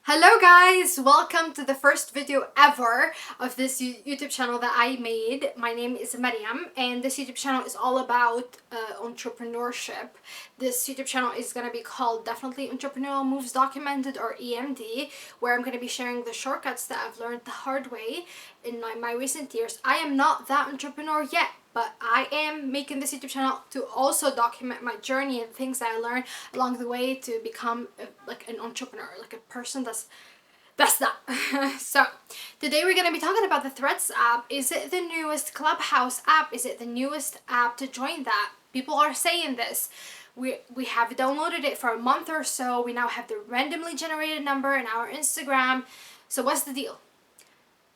Hello guys! Welcome to the first video ever of this YouTube channel that I made. My name is Mariam and this YouTube channel is all about entrepreneurship. This YouTube channel is going to be called Definitely Entrepreneurial Moves Documented, or EMD, where I'm going to be sharing the shortcuts that I've learned the hard way in my recent years. I am not that entrepreneur yet, but I am making this YouTube channel to also document my journey and things that I learned along the way to become like an entrepreneur, like a person that's that. So today we're going to be talking about the Threads app. Is it the newest Clubhouse app? Is it the newest app to join that? People are saying this. We have downloaded it for a month or so. We now have the randomly generated number in our Instagram. So what's the deal?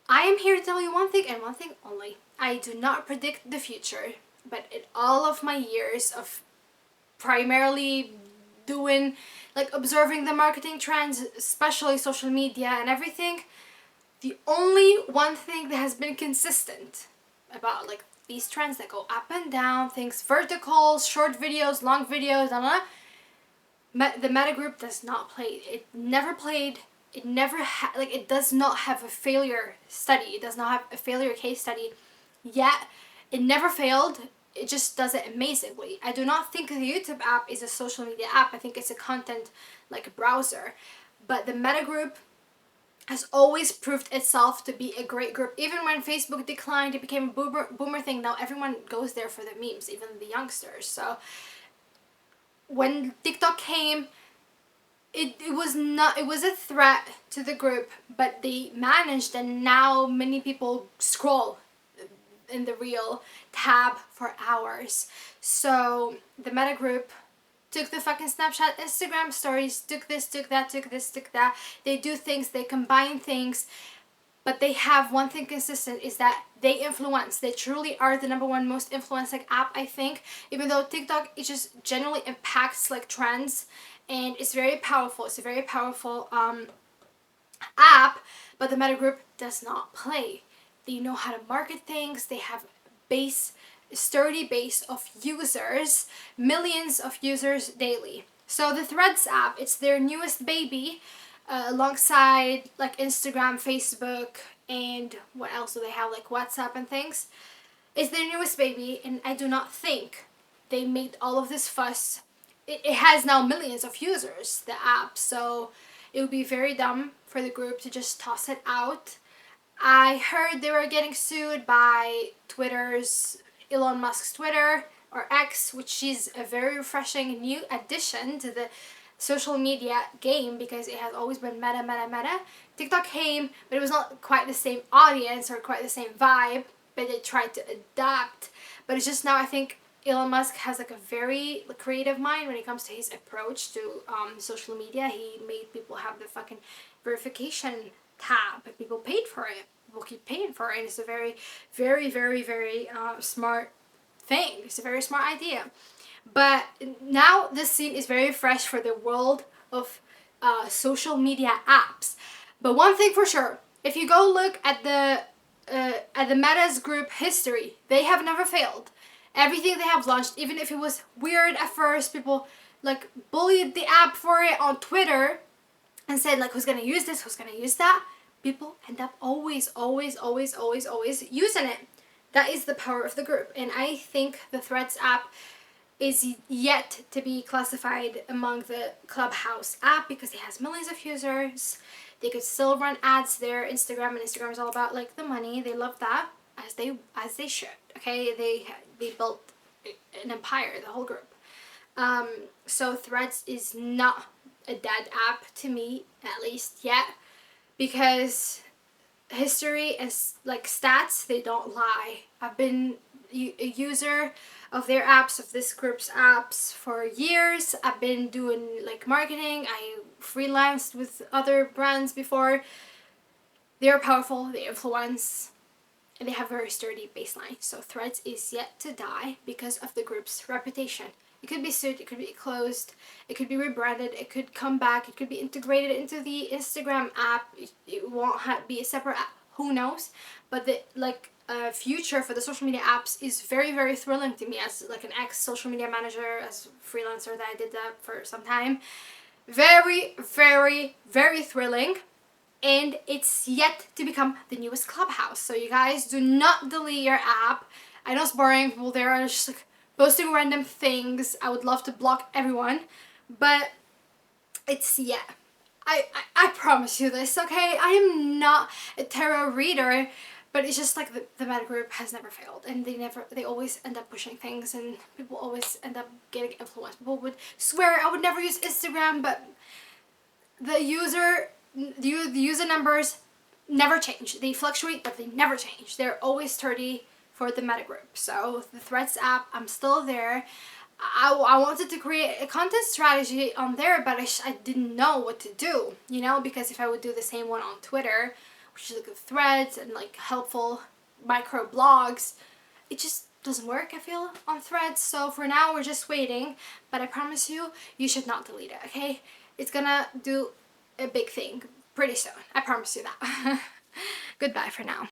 I am here to tell you one thing and one thing only. I do not predict the future, but in all of my years of primarily doing, like, observing the marketing trends, especially social media and everything, the only one thing that has been consistent about, like, these trends that go up and down, things verticals, short videos, long videos, the meta group does not play. It never played. It never it does not have a failure study. It does not have a failure case study yet. It never failed. It just does it amazingly. I do not think the YouTube app is a social media app. I think it's a content, like a browser. But the meta group has always proved itself to be a great group. Even when Facebook declined, it became a boomer thing. Now everyone goes there for the memes, even the youngsters. So when TikTok came, it was a threat to the group, but they managed, and now many people scroll in the reel tab for hours. So the meta group took the fucking Snapchat, Instagram stories, took this, took that, took this, took that. They do things, they combine things, but they have one thing consistent, is that they influence. They truly are the number one most influencing app, I think. Even though TikTok, it just generally impacts like trends, and it's very powerful. It's a very powerful app, but the meta group does not play. They know how to market things. They have sturdy base of users, millions of users daily. So the Threads app, it's their newest baby, alongside like Instagram, Facebook, and what else do they have, like WhatsApp and things. It's their newest baby, and I do not think they made all of this fuss. It has now millions of users, the app, so it would be very dumb for the group to just toss it out. I heard they were getting sued by Elon Musk's Twitter, or X, which is a very refreshing new addition to the social media game, because it has always been meta. TikTok came, but it was not quite the same audience or quite the same vibe, but they tried to adapt. But it's just now, I think Elon Musk has like a very creative mind when it comes to his approach to social media. He made people have the fucking verification tab, and people paid for it. People keep paying for it, and it's a very, very, very, very smart thing. It's a very smart idea. But now this scene is very fresh for the world of social media apps. But one thing for sure, if you go look at the Meta's group history, they have never failed. Everything they have launched, even if it was weird at first, people like bullied the app for it on Twitter and said like, who's gonna use this, who's gonna use that? People end up always using it. That is the power of the group. And I think the Threads app is yet to be classified among the Clubhouse app, because it has millions of users. They could still run ads there. Instagram is all about like the money. They love that, as they should. Okay, they built an empire, the whole group. So Threads is not a dead app to me, at least yet, because history and like stats, they don't lie. I've been a user of their apps, of this group's apps, for years. I've been doing like marketing. I freelanced with other brands before. They're powerful, they influence, and they have a very sturdy baseline. So Threads is yet to die because of the group's reputation. It could be sued, it could be closed, it could be rebranded, it could come back, it could be integrated into the Instagram app. It won't be a separate app. Who knows? But the future for the social media apps is very, very thrilling to me, as like an ex-social media manager, as a freelancer that I did that for some time. Very, very, very thrilling. And it's yet to become the newest Clubhouse. So you guys do not delete your app. I know it's boring. People there are just like posting random things. I would love to block everyone. But it's, yeah. I promise you this, okay? I am not a tarot reader, but it's just like the meta group has never failed, and they always end up pushing things, and people always end up getting influenced. People would swear I would never use Instagram, but the user numbers never change. They fluctuate, but they never change. They're always 30 for the meta group. So the Threads app, I'm still there. I wanted to create a content strategy on there, but I didn't know what to do, you know, because if I would do the same one on Twitter, which is like Threads and like helpful micro blogs, it just doesn't work, I feel, on Threads. So for now, we're just waiting, but I promise you, you should not delete it, okay? It's gonna do a big thing pretty soon. I promise you that. Goodbye for now.